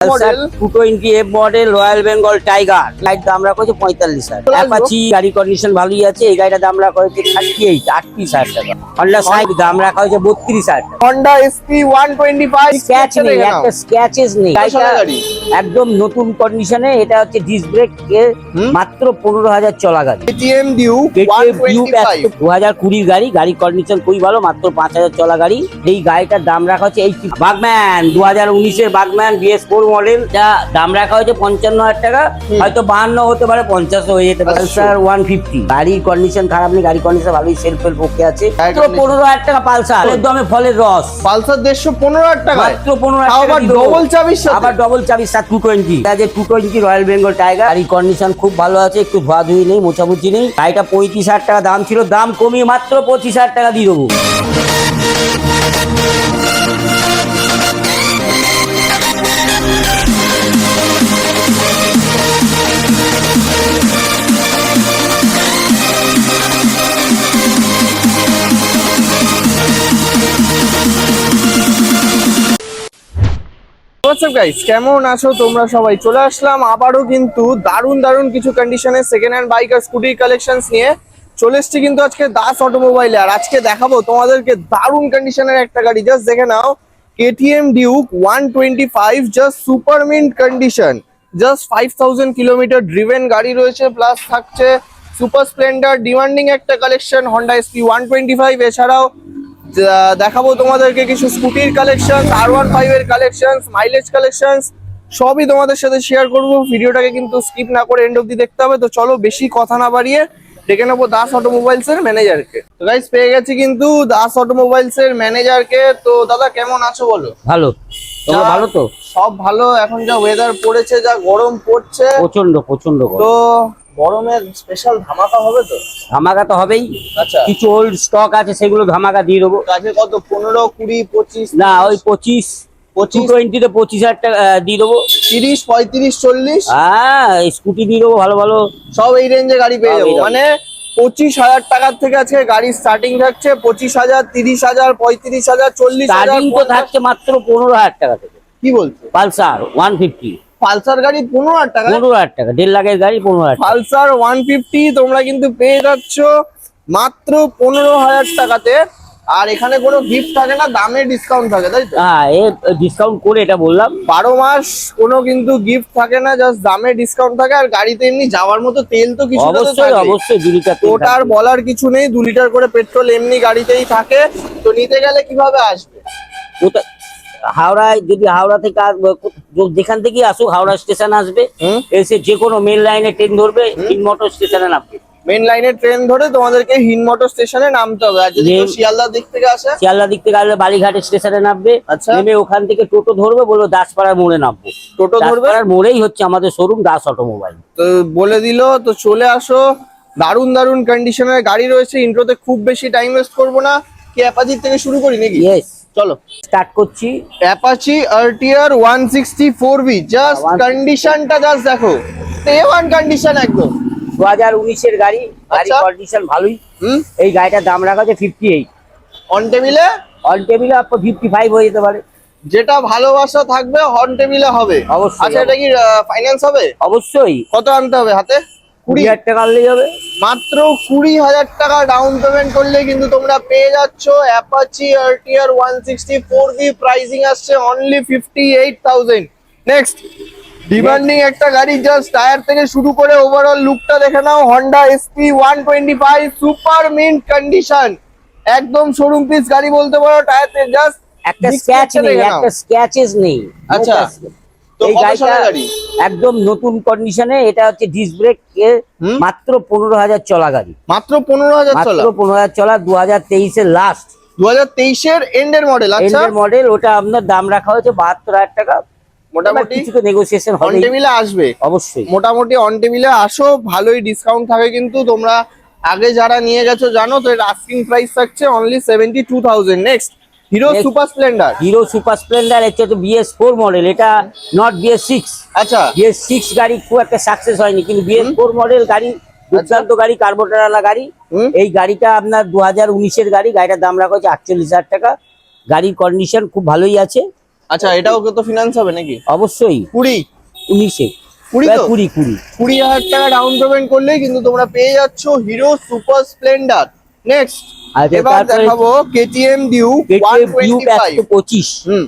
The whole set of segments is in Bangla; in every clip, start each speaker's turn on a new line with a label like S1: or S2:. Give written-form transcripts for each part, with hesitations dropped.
S1: Model 220 F model royal Bengal tiger গাড়ির দাম রাখা হয়েছে 45,000 অ্যাপাচি গাড়ি কন্ডিশন ভালোই আছে। এই গাড়িটার দাম রাখা হয়েছে 38,000 টাকা। হন্ডা সাইড দাম রাখা হয়েছে 32,000 টাকা।
S2: হন্ডা এসপি 125
S1: স্ক্র্যাচ নেই, একটা স্ক্র্যাচেস নেই। গাড়িটা একদম নতুন কন্ডিশনে। এটা হচ্ছে ডিস্ক ব্রেক মাত্র 15,000 চলা গাড়ি।
S2: কেটিএম ডিউক 125
S1: 2020 গাড়ি। গাড়ি কন্ডিশন খুবই ভালো, মাত্র 5,000 চলা গাড়ি। এই গাড়িটার দাম রাখা হচ্ছে 80। বাগম্যান 2019 এর বাগম্যান BS4 মডেল, যা দাম রাখা হয়েছে 55,000 টাকা। হয়তো 52 হতে পারে, 50 হয়ে যেতে পারে। পালসার 150 গাড়ির কন্ডিশন খারাপ নেই, গাড়ি কন্ডিশন ভালোই, সেলফ ওকে আছে। মাত্র 15,000 টাকা পালসার, একদমে ফলের রস।
S2: পালসার 115,000 টাকা,
S1: মাত্র 15,000 টাকা।
S2: আবার ডবল চাবির সাথে,
S1: আবার ডবল চাবির সাথে 220। এটা যে 220 রয়্যাল বেঙ্গল টাইগার, গাড়ির কন্ডিশন খুব ভালো আছে, একটু ধোয়াধুয়ি নেই, মোছামুছি নেই। গাড়িটা 35,000 টাকা দাম ছিল, দাম কমিয়ে মাত্র 25,000 টাকা দিয়ে দেবো।
S2: কেমন আছো তোমরা সবাই? চলে আসলাম আবারও কিন্তু দারুণ দারুণ কিছু কন্ডিশনের সেকেন্ড হ্যান্ড বাইক আর স্কুটি কালেকশনস নিয়ে চলে এসেছি কিন্তু আজকে দাস অটোমোবাইলে। আর আজকে দেখাবো তোমাদেরকে দারুণ কন্ডিশনের একটা গাড়ি, জাস্ট দেখে নাও। KTM Duke 125, just super mint condition, just 5,000 kilometre driven গাড়ি রয়েছে। প্লাস থাকছে সুপার স্প্লেন্ডার, ডিমান্ডিং একটা কালেকশন হন্ডা এসপি 125। এছাড়াও দেখাবো তোমাদেরকে কিছু স্কুটির কালেকশন, R15 এর কালেকশন, মাইলেজ কালেকশন, সবই তোমাদের সাথে শেয়ার করব। ভিডিওটাকে কিন্তু স্কিপ না করে এন্ড অবধি দেখতে হবে। তো চলো বেশি কথা না বাড়িয়ে ডেকে নেবো দাস অটোমোবাইলস এর ম্যানেজারকে। তো গাইস পেয়ে গেছি কিন্তু দাস অটোমোবাইলস এর ম্যানেজারকে। তো দাদা কেমন আছো বলো?
S1: ভালো, তোমরা ভালো তো?
S2: সব ভালো। এখন যা ওয়েদার পড়েছে, যা গরম পড়ছে,
S1: প্রচন্ড প্রচন্ড গরম।
S2: তো গরমের স্পেশাল ধামাকা হবে তো?
S1: ধামাকা তো হবেই।
S2: আচ্ছা,
S1: কিছু ওল্ড স্টক আছে, সেগুলো ধামাকা দিয়ে দেবো।
S2: কাছে কত 15, 20, 25?
S1: না, ওই 25 220 তে 25,000 টাকা দিয়ে দেবো।
S2: 30, 35, 40?
S1: হ্যাঁ, স্কুটি দিয়ে দেবো ভালো ভালো,
S2: সব এই রেঞ্জে গাড়ি পেয়ে যাবো।
S1: সব এই
S2: মানে 25,000 টাকার থেকে আজকে গাড়ি স্টার্টিং থাকছে। 25,000, 30,000, 35,000, 40,000।
S1: স্টার্টিং তো থাকছে মাত্র 15,000 টাকা থেকে।
S2: কি বলছো?
S1: পালসার 150,
S2: পালসার গাড়ি 15,000 টাকা?
S1: 15,000 টাকা, 1.5 লাখের গাড়ি 15,000 টাকা।
S2: পালসার 150 তোমরা কিন্তু পেয়ে যাচ্ছ মাত্র 15,000 টাকাতে। আর এখানে কোনো গিফট থাকে না, দামে ডিসকাউন্ট থাকে, তাই তো?
S1: হ্যাঁ, এ ডিসকাউন্ট করে এটা বললাম।
S2: 12 মাস কোনো কিন্তু গিফট থাকে না, জাস্ট দামে ডিসকাউন্ট থাকে। আর গাড়িতে এমনি যাওয়ার মতো তেল তো কিছু
S1: অবশ্যই অবশ্যই 2 লিটার তেল
S2: ওটা আর
S1: থাকবে।
S2: বলার কিছু নেই। 2 লিটার করে পেট্রোল এমনি গাড়িতেই থাকে। তো নিতে গেলে কিভাবে আসবে?
S1: কোথায়? হাওড়ায়, যদি হাওড়া থেকে যেখান থেকে আসুক, হাওড়া স্টেশন আসবে, এসে যে কোনো মেন লাইনে ট্রেন ধরবে, হিন্দ মোটর স্টেশনে নামবে।
S2: মেন লাইনে ট্রেন ধরে তোমাদেরকে হিন্দ মোটর স্টেশনে নামতে হবে। আর যদি কেউ শিয়ালদার দিক থেকে আসে?
S1: শিয়ালদা দিক থেকে আসলে বালিঘাট স্টেশনে নামবে।
S2: আচ্ছা,
S1: নেমে ওখান থেকে টোটো ধরবে, বলবো দাসপাড়ার মোড়ে নামবো।
S2: টোটো ধরবে,
S1: দাসপাড়ার মোড়েই হচ্ছে আমাদের শোরুম দাস অটোমোবাইল।
S2: তো বলে দিল। তো চলে আসো, দারুণ দারুণ কন্ডিশনের গাড়ি রয়েছে। ইন্ট্রোতে খুব বেশি টাইম ওয়েস্ট করবো না। কি অ্যাপাচি থেকে শুরু করি নাকি?
S1: ইয়েস,
S2: চলো
S1: স্টার্ট করছি।
S2: অ্যাপাচি আরটিআর 164V, জাস্ট কন্ডিশনটা জাস্ট দেখো, A1 কন্ডিশন একদম।
S1: 2019 এর গাড়ি, গাড়ি কন্ডিশন ভালোই। এই গাড়িটার দাম রাখা হচ্ছে 58।
S2: অন টেবিলে?
S1: অন টেবিলে 55 হয়ে যেতে পারে।
S2: যেটা ভালোবাসা থাকবে অন টেবিলে হবে
S1: অবশ্যই।
S2: আচ্ছা, এটা কি ফাইন্যান্স হবে?
S1: অবশ্যই।
S2: কত আনতে হবে হাতে?
S1: 20,000 টাকা আনলেই হবে।
S2: মাত্র 20,000 টাকা ডাউন পেমেন্ট করলে কিন্তু তোমরা পেয়ে যাচ্ছ অ্যাপাচি আরটিআর 164V। প্রাইসিং আসছে অনলি 58,000। নেক্সট ডিমান্ডিং একটা গাড়ি, জাস্ট টায়ার থেকে শুরু করে ওভারঅল লুকটা দেখে নাও। Honda SP 125, super mint condition, একদম শোরুম পিস গাড়ি বলতে পারো। টায়ারতে জাস্ট
S1: একটা স্ক্র্যাচ নেই, একটা স্ক্র্যাচেস নেই।
S2: আচ্ছা, তো
S1: এই
S2: কত
S1: গাড়িটা
S2: সালের গাড়ি?
S1: একদম নতুন কন্ডিশনে। এটা হচ্ছে ডিস্ক ব্রেক, মাত্র 15,000 চলা গাড়ি।
S2: মাত্র 15,000 চলা?
S1: মাত্র 15,000 চলা, 2023 এর লাস্ট,
S2: 2023 এর এন্ডের মডেল। আচ্ছা,
S1: এন্ডের মডেল। ওটা আপনার দাম রাখা হয়েছে 72,000 টাকা।
S2: মোটামুটি
S1: কিছু তো নেগোসিয়েশন
S2: অন
S1: হবে,
S2: টেবিলে আসবে
S1: অবশ্যই।
S2: মোটামুটি অন টেবিলে আসো, ভালোই ডিসকাউন্ট থাকে কিন্তু। তোমরা আগে যারা নিয়ে গেছো জানো তো। এর আস্কিং প্রাইস থাকছে only 72,000। Next hero super Splendor.
S1: Hero super Splendor হচ্ছে তো BS4 মডেল, এটা নট BS6।
S2: আচ্ছা,
S1: BS6 গাড়ি খুব একটা সাকসেস হয়নি, কিন্তু BS4 মডেল গাড়ি দুর্দান্ত গাড়ি, কার্বোরেটর গাড়ি। এই গাড়িটা আপনার 2019 এর গাড়ি। গাড়িটার দাম রাখা হচ্ছে 48,000 টাকা। গাড়ির কন্ডিশন খুব ভালোই আছে।
S2: আচ্ছা এটাও তো ফিনান্স হবে নাকি?
S1: অবশ্যই
S2: 20
S1: 20
S2: তো? 20,000 টাকা ডাউন পেমেন্ট করলেই কিন্তু তোমরা পেয়ে যাচ্ছ হিরো সুপার স্প্লেন্ডার। নেক্সট
S1: আচ্ছা,
S2: এবার
S1: তারপরে
S2: দেখাবো কেটিএম ডিউক
S1: ডিউক
S2: 125।
S1: 125
S2: হুম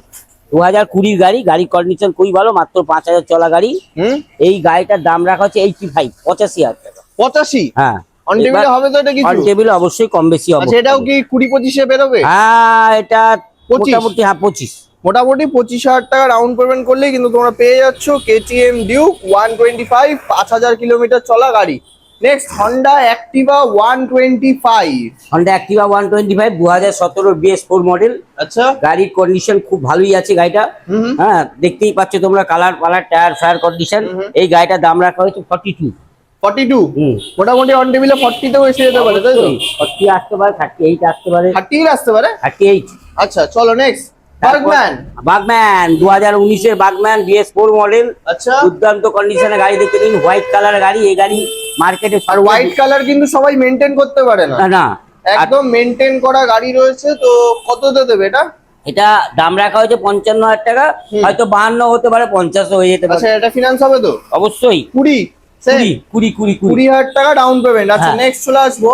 S1: 2020 গাড়ি, গাড়ির কন্ডিশন খুবই ভালো, মাত্র 5000 চলা গাড়ি।
S2: হুম
S1: এই গাড়িটার দাম রাখা হচ্ছে 85 টাকা।
S2: 85
S1: হ্যাঁ,
S2: অন টেবিলে হবে তো এটা কিছু?
S1: অন টেবিলে অবশ্যই কম বেশি হবে।
S2: আচ্ছা এটাও কি 20-25 বেরোবে?
S1: হ্যাঁ, এটা
S2: 25?
S1: মোটামুটি 25।
S2: মোটামুটি 25,000 টাকা ডাউন পেমেন্ট করলেই কিন্তু তোমরা পেয়ে যাচ্ছ কেটিএম ডিউক 125, 5000 কিলোমিটার চলা গাড়ি। Next Honda Activa 125।
S1: Honda Activa 125 2017 BS4 model.
S2: আচ্ছা
S1: গাড়ির কন্ডিশন খুব ভালোই আছে গাড়িটা।
S2: হুম
S1: হ্যাঁ, দেখতেই পাচ্ছ তোমরা, কালার টায়ার ফায়ার কন্ডিশন। এই গাড়িটার দাম রাখা হয়েছে 42।
S2: 42
S1: হুম,
S2: মোটামুটি অন টেবিলে 40 তেও এসে যেতে পারে তাই তো?
S1: 40 আসতে পারে, 38 আসতে পারে,
S2: 30 আসতে পারে।
S1: 38।
S2: আচ্ছা চলো নেক্সট বার্গম্যান।
S1: বাগম্যান 2019 এর বাগম্যান BS4 মডেল।
S2: আচ্ছা
S1: দুর্দান্ত কন্ডিশনে গাড়ি, দেখতে নিন, হোয়াইট কালার গাড়ি। এই গাড়ি মার্কেটে
S2: আর হোয়াইট কালার কিন্তু সবাই মেনটেন করতে পারে না,
S1: না,
S2: একদম মেনটেন করা গাড়ি রয়েছে। তো কততে দেবে এটা?
S1: এটা দাম রাখা হয়েছে 55,000 টাকা। হয়তো 52 হতে পারে, 50 হয়ে যেতে পারে।
S2: আচ্ছা এটা ফিনান্স হবে তো?
S1: অবশ্যই
S2: 20 20,000 টাকা ডাউন পেমেন্ট। আচ্ছা
S1: হ্যাঁ।
S2: নেক্সট চলে আসবো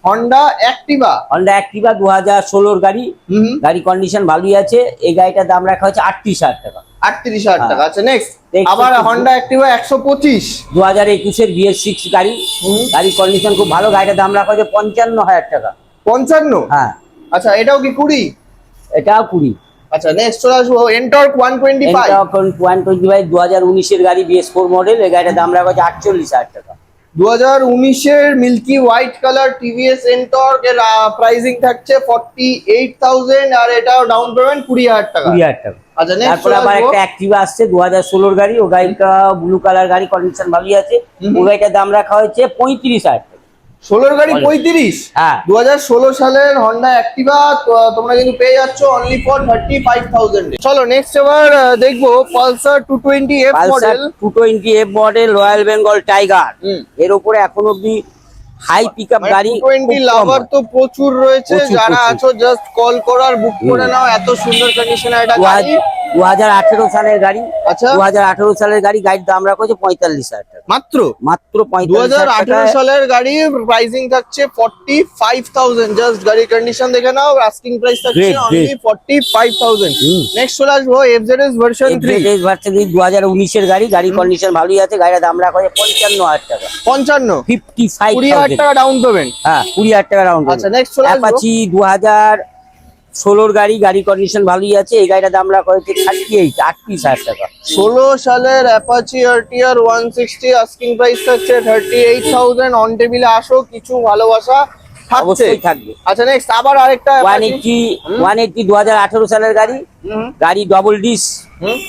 S2: হন্ডা অ্যাক্টিভা।
S1: হন্ডা অ্যাক্টিভা 2016 গাড়ি। গাড়ি কন্ডিশন ভালোই আছে। এই গাড়িটার দাম রাখা হয়েছে 38,000 টাকা।
S2: 38,000 টাকা। আচ্ছা নেক্সট
S1: Next
S2: আবার
S1: হচ্ছে
S2: হন্ডা অ্যাক্টিভা 125।
S1: 2021 এর BS6 গাড়ি। গাড়ির কন্ডিশন খুব ভালো। গাড়িটার দাম রাখা হয়েছে 55,000 টাকা।
S2: 55?
S1: হ্যাঁ,
S2: আচ্ছা এটাও কি 20?
S1: এটাও 20।
S2: আচ্ছা নেক্সট চলে আসবো এন্টর্ক 125।
S1: 125 2019 এর গাড়ি BS4 মডেল। এই গাড়িটার দাম রাখা হয়েছে 48,000 টাকা।
S2: 2019 এর milky white colour TVS Ntorq এর প্রাইসিং থাকছে 48,000 আর এটাও ডাউন পেমেন্ট 20,000 টাকা।
S1: 20,000 টাকা।
S2: আচ্ছা নেক্সট
S1: তারপরে আবার একটা অ্যাক্টিভা আসছে 2016 গাড়ি। ও গাড়িটা ব্লু কালার গাড়ি, কন্ডিশন ভালোই আছে। ও গাড়িটার দাম রাখা হয়েছে 35,000 টাকা।
S2: 16 গাড়ি 35?
S1: হ্যাঁ।
S2: 2016 সালের হন্ডা অ্যাক্টিভা তোমরা কিন্তু পেয়ে যাচ্ছ অনলি ফর 35,000 এ। চলো নেক্সট এবার দেখবো Pulsar 220F
S1: Pulsar
S2: model.
S1: 220F model, royal Bengal tiger. এর উপরে এখন অব্দি হাই পিকআপ গাড়ি
S2: 220 লাভার তো প্রচুর রয়েছে।
S1: প্রচুর,
S2: যারা
S1: প্রচুর।
S2: আছো জাস্ট কল করো আর বুক করে নাও। এত সুন্দর কন্ডিশনে একটা গাড়ি।
S1: 2018 সালের গাড়ি।
S2: আচ্ছা
S1: 2018 সালের গাড়ি। গাড়ির দাম রাখা হয়েছে 45,000 টাকা।
S2: মাত্র
S1: মাত্র 45,000 টাকা।
S2: 2018 সালের গাড়ি প্রাইসিং থাকছে 45,000। জাস্ট গাড়ির কন্ডিশন দেখে নাও। আস্কিং প্রাইস থাকছে
S1: Great,
S2: অনলি 45,000। নেক্সট চলে আসবো এফজেডএস ভার্সন 3।
S1: FZS ভার্সন 2019 এর গাড়ি। গাড়ির কন্ডিশন ভালোই আছে। গাড়ির দাম রাখা হয়েছে 55,000 টাকা।
S2: 55?
S1: 55,000
S2: 20,000 টাকা ডাউন পেমেন্ট।
S1: হ্যাঁ, 20,000 টাকা রাউন্ড।
S2: আচ্ছা নেক্সট চলে আসবো
S1: অ্যাপাচি 2016 গাড়ি। গাড়ি কন্ডিশন ভালোই আছে। এই গাড়িটার দাম রাখা হয়েছে 38,000 টাকা।
S2: 16 সালের অ্যাপাচি আরটিআর 160 আস্কিং প্রাইস থাকছে 38,000। অন টেবিলে আসো, কিছু ভালোবাসা থাকছে।
S1: অবশ্যই থাকবে।
S2: আচ্ছা নেক্সট আবার আরেকটা
S1: 180 2018 সালের গাড়ি। গাড়ি ডবল ডিস,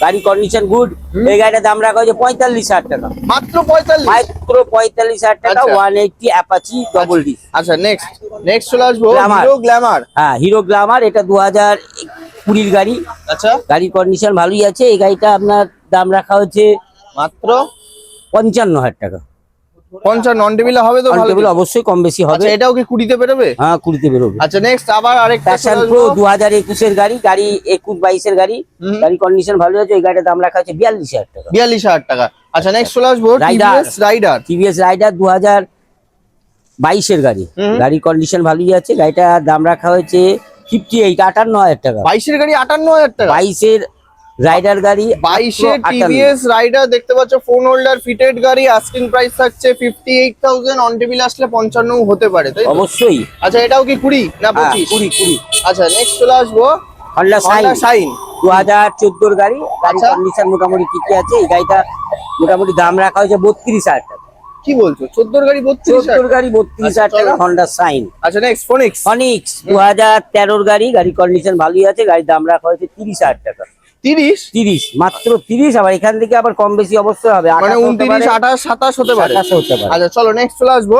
S1: গাড়ি কন্ডিশন গুড। এই গাড়িটার দাম রাখা হয়েছে 45,000 টাকা।
S2: মাত্র 45?
S1: মাত্র 45,000 টাকা।
S2: আচ্ছা।
S1: 180 অ্যাপাচি ডবল ডিস।
S2: আচ্ছা নেক্সট চলে আসবো
S1: Glamour।
S2: Hero Glamour.
S1: হ্যাঁ, হিরো গ্ল্যামার। এটা 2020 গাড়ি।
S2: আচ্ছা
S1: গাড়ির কন্ডিশন ভালোই আছে। এই গাড়িটা আপনার দাম রাখা হচ্ছে
S2: মাত্র
S1: 55,000 টাকা।
S2: 55 অন টেবিলে হবে তো? ভালো
S1: টেবিল অবশ্যই কম বেশি হবে।
S2: আচ্ছা এটাও কি 20 তে বেরোবে?
S1: হ্যাঁ, 20 বেরোবে।
S2: আচ্ছা নেক্সট আবার আরেকটা
S1: প্যাশন প্রো 2021 এর গাড়ি। গাড়ি 21-22 এর গাড়ি। গাড়ি কন্ডিশন ভালো আছে। এই গাড়িটার দাম রাখা হচ্ছে 42,000 টাকা।
S2: 42,000 টাকা। আচ্ছা নেক্সট চলে আসবো
S1: Rider।
S2: TVS Raider.
S1: TVS Raider 2022 এর গাড়ি। গাড়ি কন্ডিশন ভালোই আছে। গাড়িটার দাম রাখা হয়েছে 58,000 টাকা।
S2: 22 এর গাড়ি 58,000 টাকা।
S1: 22 এর রাইডার গাড়ি।
S2: 22 এর
S1: 58,000
S2: টিভিএস রাইডার দেখতে পাচ্ছ, ফোন হোল্ডার ফিটেড গাড়ি। আস্কিং প্রাইস থাকছে 58,000। অন টেবিল আসলে 55 হতে পারে তাই তো?
S1: অবশ্যই।
S2: আচ্ছা এটাও কি 20 না
S1: হ্যাঁ,
S2: 25?
S1: 20।
S2: আচ্ছা নেক্সট চলে আসবো
S1: হন্ডা
S2: হন্ডা
S1: সাইন
S2: শাইন।
S1: 2014 এর গাড়ি। গাড়ি
S2: আচ্ছা।
S1: কন্ডিশন মোটামুটি ঠিকই আছে। এই গাড়িটা মোটামুটি দাম রাখা হয়েছে 32,000 টাকা।
S2: কি বলছো? 14 গাড়ি 32,000
S1: 14 গাড়ি 32,000 টাকা। Honda Shine.
S2: আচ্ছা নেক্সট ফোনিক্স।
S1: ফনিক্স 2013 গাড়ি। গাড়ি কন্ডিশন ভালোই আছে। গাড়ির দাম রাখা হয়েছে 30,000 টাকা।
S2: 30?
S1: মাত্র 30। আবার এখান থেকে আবার কম বেশি অবশ্যই হবে।
S2: মানে
S1: 28 হতে
S2: 29,
S1: পারে,
S2: 28, 27 হতে পারে।
S1: 27 হতে পারে।
S2: আচ্ছা চলো নেক্সট চলে আসবো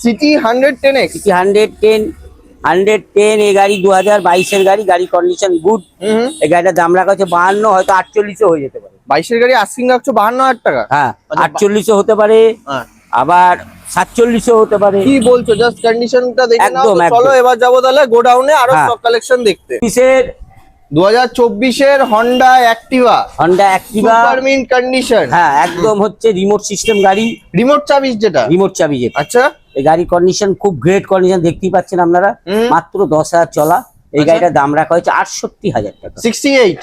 S2: সিটি 110X।
S1: 110 এই গাড়ি 2022 এর গাড়ি। গাড়ি কন্ডিশন গুড। এই গাড়িটার দাম রাখা হচ্ছে 52, হয়তো 48 হয়ে যেতে পারে।
S2: 22 এর গাড়ি আস্কিং রাখছো 52,000 টাকা।
S1: হ্যাঁ,
S2: আচ্ছা,
S1: 48 হতে পারে,
S2: হ্যাঁ।
S1: আবার 47 হতে পারে।
S2: কি বলছো? জাস্ট কন্ডিশনটা দেখে নাও।
S1: একদম,
S2: তো চলো
S1: একদম।
S2: এবার যাবো তাহলে গোডাউনে আরো
S1: হ্যাঁ।
S2: স্টক কালেকশন দেখতে।
S1: পিসের
S2: 2024-এর Honda Activa super mint condition.
S1: হ্যাঁ একদম হচ্ছে রিমোট সিস্টেম গাড়ি,
S2: রিমোট চাবি যেটা,
S1: রিমোট চাবি যেটা।
S2: আচ্ছা
S1: এই গাড়ির কন্ডিশন খুব গ্রেট কন্ডিশন, দেখতেই পাচ্ছেন আপনারা। মাত্র 10,000 চলা। এই
S2: আচ্ছা।
S1: গাড়িটার দাম রাখা হয়েছে 68,000 টাকা।
S2: 68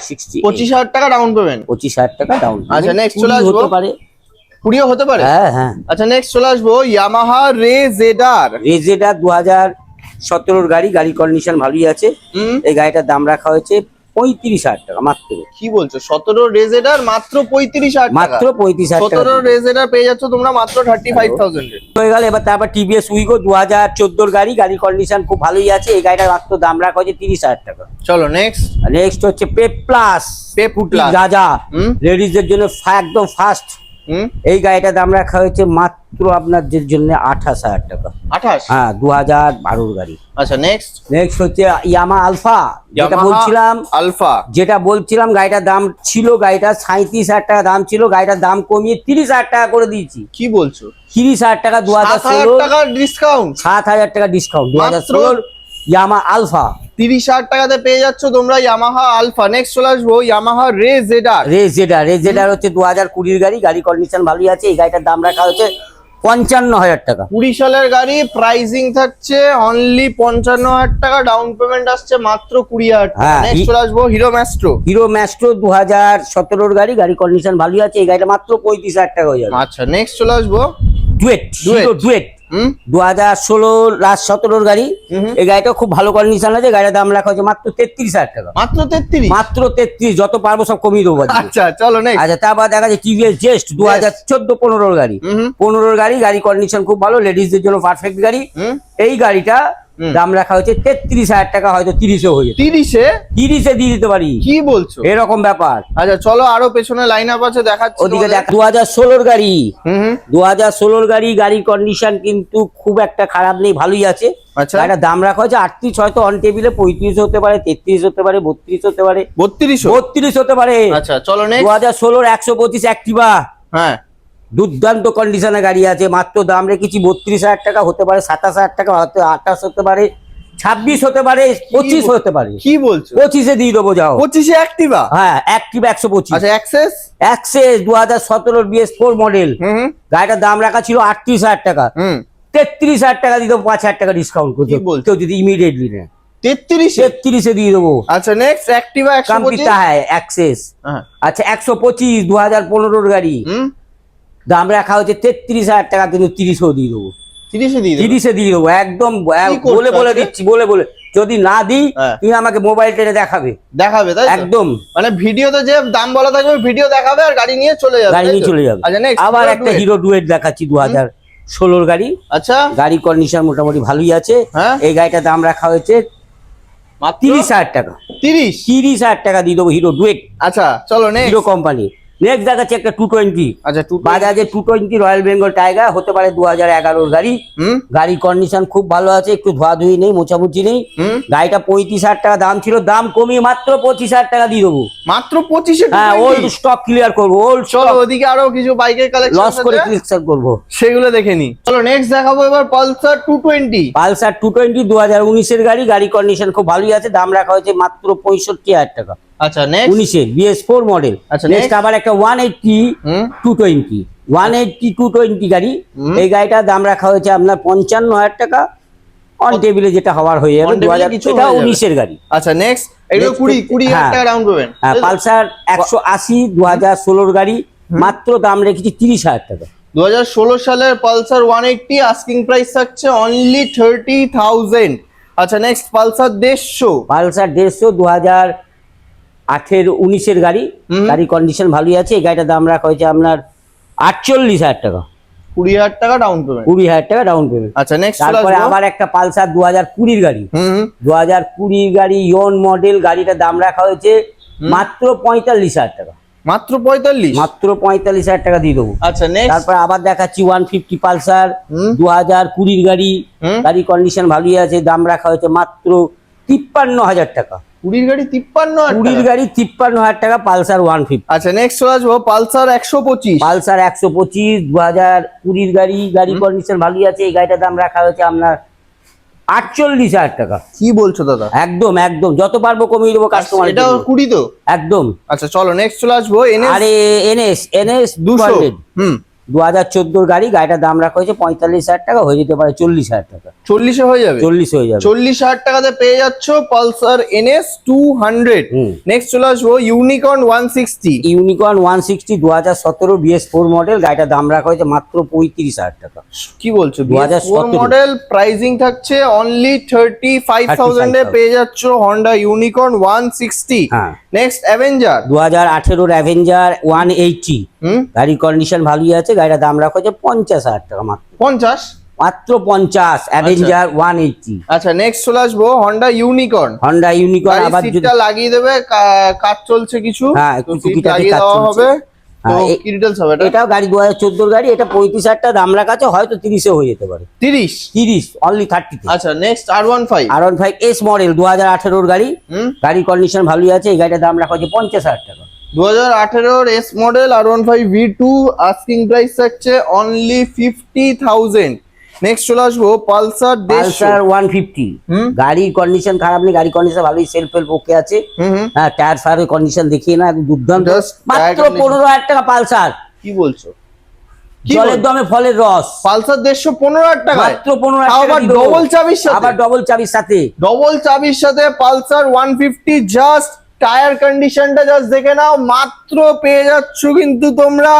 S2: 25,000 টাকা ডাউন পেমেন্ট।
S1: 25,000 টাকা ডাউন।
S2: আচ্ছা নেক্সট চলে আসবো,
S1: হতে পারে,
S2: কুড়িও হতে পারে।
S1: হ্যাঁ হ্যাঁ।
S2: আচ্ছা নেক্সট চলে আসবো ইয়ামাহা রেজেডার।
S1: রেজেডার 2017 গাড়ি, গাড়ি কন্ডিশন ভালোই আছে। এই গাড়িটার দাম রাখা হয়েছে 35,000 টাকা মাত্র।
S2: কি বলছো, 17 রেজেডার মাত্র 35,000 টাকা?
S1: মাত্র 35,000 টাকা।
S2: 17 রেজেডার পেয়ে যাচ্ছ তোমরা মাত্র 35,000 এ।
S1: হয়ে গেল। এবার তারপর টিভিএস উইগো 2014 গাড়ি, গাড়ি কন্ডিশন খুব ভালোই আছে। এই গাড়িটার মাত্র দাম রাখা হয়েছে 30,000 টাকা।
S2: চলো নেক্সট।
S1: নেক্সট হচ্ছে পেপ প্লাস,
S2: পেপ প্লাস
S1: রাজা, লেডিজদের জন্য একদম ফাস্ট। এই গাড়িটার দাম রাখা হয়েছে মাত্র আপনাদের জন্য 28,000 টাকা।
S2: 28?
S1: হ্যাঁ 2012 গাড়ি।
S2: আচ্ছা নেক্সট।
S1: নেক্সট হচ্ছে ইয়ামা আলফা, যেটা বলছিলাম গাড়িটার দাম ছিল, গাড়িটা 37,000 টাকা দাম ছিল, গাড়িটার দাম কমিয়ে 30,000 টাকা করে দিয়েছি।
S2: কি বলছো,
S1: 30,000 টাকা
S2: 2016 টাকা ডিসকাউন্ট,
S1: 7,000 টাকা ডিসকাউন্ট 2016 ইয়ামা আলফা।
S2: 30,000 টাকাতে পেয়ে যাচ্ছ তোমরা ইয়ামাহা আলফা। নেক্সট চলে আসবো ইয়ামাহা রেজেডার।
S1: রেজেডার হচ্ছে 2020 গাড়ি, গাড়ি কন্ডিশন ভালোই আছে। এই গাড়িটার দাম রাখা হচ্ছে 55,000 টাকা।
S2: 20 সালের গাড়ি, প্রাইসিং থাকছে অনলি 55,000 টাকা, ডাউন পেমেন্ট আসছে মাত্র 20,000 টাকা। নেক্সট চলে আসবো হিরো ম্যাস্ট্রো।
S1: 2017 গাড়ি, গাড়ি কন্ডিশন ভালোই আছে। এই গাড়িটা মাত্র 35,000 টাকা হয়ে যাবে।
S2: আচ্ছা নেক্সট চলে আসবো
S1: ডুয়েট, 2016 লাস্ট 17 গাড়ি। এই গাড়িটা খুব ভালো কন্ডিশন আছে। গাড়ির দাম রাখা হচ্ছে মাত্র 33,000 টাকা।
S2: মাত্র 33?
S1: মাত্র 33, যত পারবো সব কমিয়ে দেবো।
S2: আচ্ছা চলো নেক্সট।
S1: আচ্ছা তারপর দেখা যাচ্ছে টিভিএস জেস্ট 2014-15 গাড়ি, 15 গাড়ি, গাড়ি কন্ডিশন খুব ভালো, লেডিসদের জন্য পারফেক্ট গাড়ি। এই গাড়িটা দাম রাখা হচ্ছে 33,000 টাকা, হয়তো 30-এ হয়ে যাবে। 30-এ দিয়ে দিতে পারি।
S2: কি বলছো,
S1: এরকম ব্যাপার।
S2: আচ্ছা চলো আরো পেছনে লাইন আপ আছে দেখাচ্ছি।
S1: ওদিকে দেখ 2016 গাড়ি, 2016 গাড়ি, গাড়ির কন্ডিশন কিন্তু খুব একটা খারাপ নেই, ভালোই আছে।
S2: আচ্ছা
S1: গাড়িটার দাম রাখা হচ্ছে 38, হয়তো অন টেবিলে 35 হতে পারে, 33 হতে পারে, 32 হতে পারে, 32 হতে পারে।
S2: আচ্ছা চলো নেক্সট।
S1: 2016 125 অ্যাক্টিভা,
S2: হ্যাঁ
S1: দুর্দান্ত কন্ডিশনে গাড়ি আছে। মাত্র দাম রেখেছি 32,000 টাকা, হতে পারে 27,000 টাকা, হয়তো 28 হতে পারে, 26 হতে পারে, 25 হতে পারে।
S2: কি বলছো,
S1: 25-এ দিয়ে দেবো। যাও
S2: 25-এ অ্যাক্টিভা?
S1: হ্যাঁ অ্যাক্টিভা 125।
S2: আচ্ছা অ্যাক্সেস
S1: 2017 BS4 মডেল, গাড়িটার দাম রাখা ছিল 38,000 টাকা। 33,000 টাকা দিয়ে দেবো, 5,000 টাকা ডিসকাউন্ট করতে, কেউ যদি ইমিডিয়েটলি নেয়। 33-এ দিয়ে দেবো।
S2: আচ্ছা নেক্সট অ্যাক্টিভা 125।
S1: হ্যাঁ অ্যাক্সেস। আচ্ছা 125 2015 গাড়ি, দাম রাখা হচ্ছে 33,000 টাকা, কিন্তু 30-এও দিয়ে দেবো। 30-এ দিয়ে দেবো একদম, বলে দিচ্ছি, বলে যদি না দিই তুমি আমাকে মোবাইল টেনে দেখাবে তাই একদম।
S2: মানে ভিডিওতে যে দাম বলা থাকবে ভিডিও দেখাবে আর গাড়ি নিয়ে চলে যাবে। আচ্ছা নেক্সট
S1: আবার একটা হিরো ডুয়েট দেখাচ্ছি 2016 গাড়ি।
S2: আচ্ছা
S1: গাড়ি কন্ডিশন মোটামুটি ভালোই আছে। এই গাড়িটার দাম রাখা হয়েছে 30,000 টাকা। 30,000 টাকা দিয়ে দেবো হিরো ডুয়েট।
S2: আচ্ছা চলো নেক্সট।
S1: Hero company. নেক্সট দেখাচ্ছি একটা 220।
S2: আচ্ছা
S1: বাজাজের 220 রয়্যাল বেঙ্গল টাইগার, হতে পারে 2011 গাড়ি। গাড়ি কন্ডিশন খুব ভালো আছে, একটু ধোয়াধুয়ি নেই, মোছামুছি নেই। গাড়িটা 35,000 টাকা দাম ছিল, দাম কমিয়ে মাত্র 25,000 টাকা দিয়ে দেবো।
S2: মাত্র 25-এ?
S1: হ্যাঁ ওল্ড স্টক ক্লিয়ার করবো।
S2: চলো ওদিকে আরো কিছু বাইকের কালেকশন
S1: লস করে ক্লিয়ার করবো,
S2: সেগুলো দেখে নি। চলো নেক্সট দেখাবো এবার পালসার 220।
S1: পালসার 220 2019-এর গাড়ি, গাড়ি কন্ডিশন খুব ভালোই আছে। দাম রাখা হয়েছে মাত্র 65,000 টাকা।
S2: আচ্ছা নেক্সট
S1: 19-এর BS4 মডেল।
S2: আচ্ছা
S1: নেক্সট আবার একটা 180 220 গাড়ি। এই গাড়িটার দাম রাখা হয়েছে আপনার 55,000 টাকা, অন টেবিলে যেটা হওয়ার হয়ে যাবে। 2019-এর গাড়ি।
S2: আচ্ছা নেক্সট এগুলো 20,000 টাকা ডাউন পেমেন্ট।
S1: হ্যাঁ পালসার 180 2016 গাড়ি, মাত্র দাম রেখেছি 30,000 টাকা।
S2: 2016 সালের পালসার 180 আস্কিং প্রাইস থাকছে অনলি 30,000। আচ্ছা নেক্সট পালসার 150।
S1: পালসার 150 2018-19-এর গাড়ি, গাড়ি কন্ডিশন ভালোই আছে। এই গাড়িটার দাম রাখা হয়েছে আপনার 48,000 টাকা।
S2: 20,000 টাকা ডাউন পেমেন্ট।
S1: 20,000 টাকা ডাউন পেমেন্ট।
S2: আচ্ছা নেক্সট
S1: তারপরে আবার একটা পালসার 2020 গাড়ি। 2020 গাড়ি ইয়ন মডেল, গাড়িটার দাম রাখা হয়েছে মাত্র 45,000 টাকা।
S2: মাত্র 45?
S1: মাত্র 45,000 টাকা দিয়ে দেবো।
S2: আচ্ছা নেক্সট
S1: তারপর আবার দেখাচ্ছি 150 পালসার 2020 গাড়ি, গাড়ি কন্ডিশন ভালোই আছে। দাম রাখা হয়েছে মাত্র 53,000 টাকা।
S2: 20 গাড়ি 53,000?
S1: 20 গাড়ি 53,000 টাকা পালসার 150।
S2: আচ্ছা নেক্সট চলে আসবো পালসার 125।
S1: পালসার 125 2020 গাড়ি, গাড়ি কন্ডিশন ভালোই আছে। এই গাড়িটার দাম রাখা হয়েছে আপনার 48,000 টাকা।
S2: কি বলছো দাদা?
S1: একদম একদম, যত পারবো কমিয়ে দেবো কাস্টমার।
S2: এটা 20 তো
S1: একদম।
S2: আচ্ছা চলো নেক্সট চলে আসবো
S1: আরে এনএস
S2: 200।
S1: 2014 গাড়ি, গাড়িটার দাম রাখা হয়েছে 45,000 টাকা, হয়ে যেতে পারে 40,000 টাকা।
S2: 40 হয়ে যাবে?
S1: 40 হয়ে যাবে।
S2: 40,000 টাকাতে পেয়ে যাচ্ছ পালসার NS 200। নেক্সট চলে আসবো ইউনিকর্ন 160।
S1: ইউনিকর্ন 160 2017 BS4 মডেল, গাড়িটার দাম রাখা হয়েছে মাত্র 35,000 টাকা।
S2: কি বলছো?
S1: 2017
S2: মডেল, প্রাইসিং থাকছে অনলি 35,000 এ পেয়ে যাচ্ছ হন্ডা ইউনিকর্ন 160।
S1: হ্যাঁ।
S2: নেক্সট অ্যাভেঞ্জার
S1: 2018 অ্যাভেঞ্জার 180, গাড়ির কন্ডিশন ভালোই আছে, গাড়িটার দাম রাখা হয়েছে 50,000 টাকা মাত্র।
S2: 50?
S1: মাত্র 50 অ্যাভেঞ্জার 180।
S2: আচ্ছা নেক্সট চলে আসবো হন্ডা ইউনিকর্ন।
S1: হন্ডা ইউনিকর্ন আবার যদি
S2: সিটটা লাগিয়ে দেবে, কাজ চলছে কিছু,
S1: হ্যাঁ,
S2: তো
S1: একটু
S2: সিট
S1: টুকিটাকি
S2: লাগিয়ে
S1: কাজ
S2: দেওয়া
S1: চলছে।
S2: হবে। তো
S1: হ্যাঁ,
S2: কি ডিটেইলস হবে এটা?
S1: এটাও গাড়ি 2014 গাড়ি, এটা 35,000 টাকা দাম রাখা আছে, হয়তো 30 এ হয়ে যেতে পারে।
S2: 30?
S1: অনলি 30 তে।
S2: আচ্ছা next R15।
S1: R15 S model 2018 গাড়ি, গাড়ির কন্ডিশন ভালোই আছে, এই গাড়িটার দাম রাখা হয়েছে 50,000 টাকা।
S2: 2018 S model R15 V2, asking price থাকছে অনলি 50,000। নেক্সট চলে আসবো পালসার 150।
S1: 150, গাড়ির কন্ডিশন খারাপ নেই, গাড়ির কন্ডিশন ভালোই, সেলফ ওকে আছে। হ্যাঁ, টায়ার ফায়ারের কন্ডিশন দেখিয়ে না, একদম দুর্দান্ত।
S2: Just
S1: মাত্র
S2: tire
S1: 15,000 টাকা পালসার।
S2: কি বলছো?
S1: জলের দমে ফলের রস।
S2: পালসার 150 15,000 টাকা?
S1: মাত্র 15,000 টাকা
S2: আবার
S1: দিয়ে দেবো।
S2: ডবল চাবির সাথে?
S1: আবার ডবল চাবির সাথে।
S2: ডবল চাবির সাথে পালসার 150। জাস্ট টায়ার কন্ডিশনটা জাস্ট দেখে নাও, মাত্র পেয়ে যাচ্ছ কিন্তু তোমরা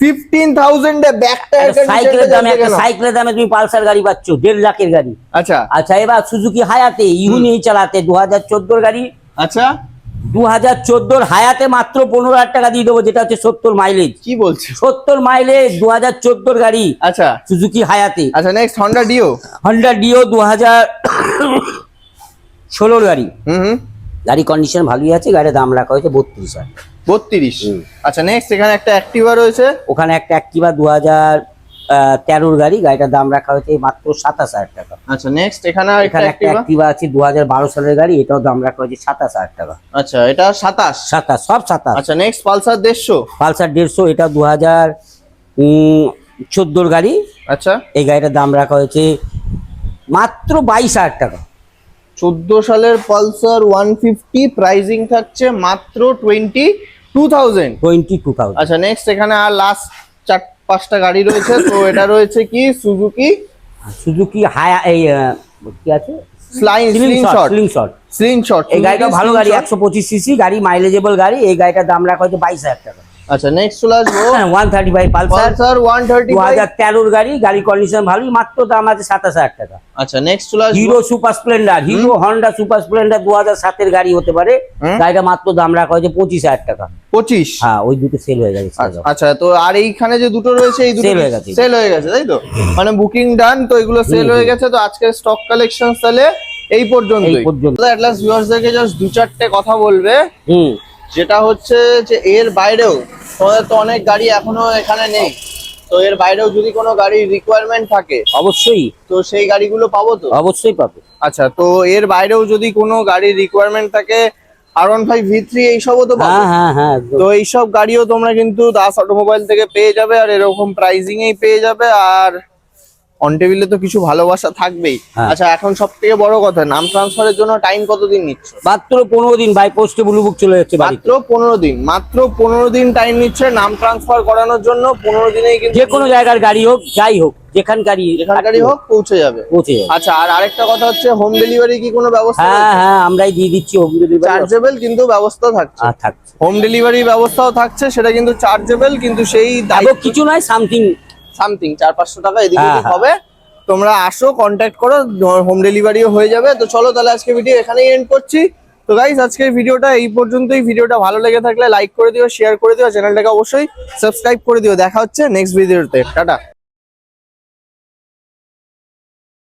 S2: 15,000 এ। ব্যাক টায়ার
S1: সাইকেলের দামে,
S2: কন্ডিশনটা
S1: একটা সাইকেলের দামে তুমি পালসার গাড়ি পাচ্ছ, 1.5 লাখের গাড়ি।
S2: আচ্ছা
S1: আচ্ছা, এবার সুজুকি হায়াতে ইউনি চালাতে 2014 গাড়ি,
S2: আচ্ছা
S1: 2014 হায়াতে মাত্র 15,000 টাকা দিয়ে দেবো, যেটা হচ্ছে 70 মাইলেজ।
S2: কি বলছো?
S1: 70 মাইলেজ 2014 গাড়ি,
S2: আচ্ছা
S1: সুজুকি হায়াতে।
S2: আচ্ছা next Honda deo.
S1: Honda deo 2016 গাড়ি, গাড়ি কন্ডিশন ভালোই আছে, গাড়ির দাম রাখা হয়েছে 32,000।
S2: 32? আচ্ছা নেক্সট এখানে একটা অ্যাক্টিভা রয়েছে।
S1: ওখানে একটা অ্যাক্টিভা 2013 গাড়ি, গাড়িটার দাম রাখা হয়েছে মাত্র 27,000 টাকা।
S2: আচ্ছা নেক্সট এখানে
S1: এখানে একটা অ্যাক্টিভা আছে 2012 সালের গাড়ি, এটাও দাম রাখা হয়েছে 27,000 টাকা।
S2: আচ্ছা এটা 27?
S1: 27, সব 27।
S2: আচ্ছা নেক্সট পালসার 150।
S1: পালসার 150, এটা 2014 গাড়ি,
S2: আচ্ছা
S1: এই গাড়িটার দাম রাখা হয়েছে মাত্র 22,000 টাকা।
S2: 14 সালের পালসার 150, প্রাইসিং থাকছে মাত্র 22,000।
S1: 22,000।
S2: আচ্ছা নেক্সট এখানে আর লাস্ট 4-5টা গাড়ি রয়েছে। তো এটা রয়েছে কি সুজুকি
S1: সুজুকি হায়া, এই কি আছে,
S2: স্লিংশট।
S1: এই গাড়িটা ভালো গাড়ি, 125 সিসি গাড়ি, মাইলেজেবল গাড়ি, এই গাড়িটার দাম রাখা হয়েছে 22,000 টাকা।
S2: আচ্ছা নেক্সট চলে আসবো
S1: 135 পালসার
S2: পালসার 135।
S1: 2013 গাড়ি, গাড়ি কন্ডিশন ভালোই, মাত্র দাম আছে 27,000 টাকা।
S2: আচ্ছা নেক্সট চলে আসবো
S1: hero super Splendor, hero Honda super Splendor 2007 এর গাড়ি হতে পারে, গাড়িটা মাত্র দাম রাখা হয়েছে 25,000 টাকা।
S2: 25?
S1: হ্যাঁ, ওই দুটো সেল হয়ে গেছে।
S2: আচ্ছা তো আর এইখানে যে দুটো রয়েছে এই দুটো
S1: Sell হয়ে গেছে।
S2: সেল হয়ে গেছে তাই তো? মানে বুকিং ডান, তো এগুলো সেল হয়ে গেছে। তো আজকের স্টক কালেকশন তাহলে এই পর্যন্তই। অ্যাটলাস ভিউয়ার্সদেরকে জাস্ট 2-4টে কথা বলবে, যেটা হচ্ছে যে এর বাইরেও তোমাদের তো অনেক গাড়ি এখনো এখানে নেই, তো এর বাইরেও যদি কোনো গাড়ির রিকোয়ারমেন্ট থাকে
S1: অবশ্যই,
S2: তো সেই গাড়িগুলো পাবো তো?
S1: অবশ্যই পাবে।
S2: আচ্ছা তো এর বাইরেও যদি কোনো গাড়ির রিকোয়ারমেন্ট থাকে, R15 V3 এইসবও তো পাবো?
S1: হ্যাঁ,
S2: তো এইসব গাড়িও তোমরা কিন্তু দাস অটোমোবাইল থেকে পেয়ে যাবে, আর এরকম প্রাইসিং এই পেয়ে যাবে। আর অন টেবিলে তো কিছু ভালোবাসা থাকবেই। আচ্ছা এখন সব থেকে বড় কথা, নাম ট্রান্সফারের জন্য টাইম কতদিন নিচ্ছ?
S1: মাত্র 15 দিন, বাই পোস্টে ব্লু বুক চলে যাচ্ছে বাড়িতে।
S2: মাত্র 15 দিন, মাত্র 15 দিন টাইম নিচ্ছে নাম ট্রান্সফার করানোর জন্য। 15 দিনেই কিন্তু
S1: যে কোনো জায়গার গাড়ি হোক, যাই হোক, যেখানকারই
S2: হোক পৌঁছে যাবে। আচ্ছা আর আরেকটা কথা হচ্ছে, হোম ডেলিভারি কি কোনো ব্যবস্থা?
S1: হ্যাঁ, আমরাই দিয়ে দিচ্ছি হোম ডেলিভারি,
S2: চার্জেবল কিন্তু ব্যবস্থা থাকছে। হোম ডেলিভারি ব্যবস্থাও থাকছে, সেটা কিন্তু চার্জেবল, কিন্তু সেই
S1: কিছু নয়, সামথিং
S2: 400-500 টাকা এদিকে হবে। তোমরা আসো, কন্ট্যাক্ট করো, হোম ডেলিভারিও হয়ে যাবে। তো চলো তাহলে আজকে ভিডিও এখানেই এন্ড করছি। তো গাইস আজকের ভিডিওটা এই পর্যন্তই। ভিডিওটা ভালো লেগে থাকলে লাইক করে দিও, শেয়ার করে দিও, চ্যানেলটাকে অবশ্যই সাবস্ক্রাইব করে দিও। দেখা হচ্ছে নেক্সট ভিডিওতে। টাটা।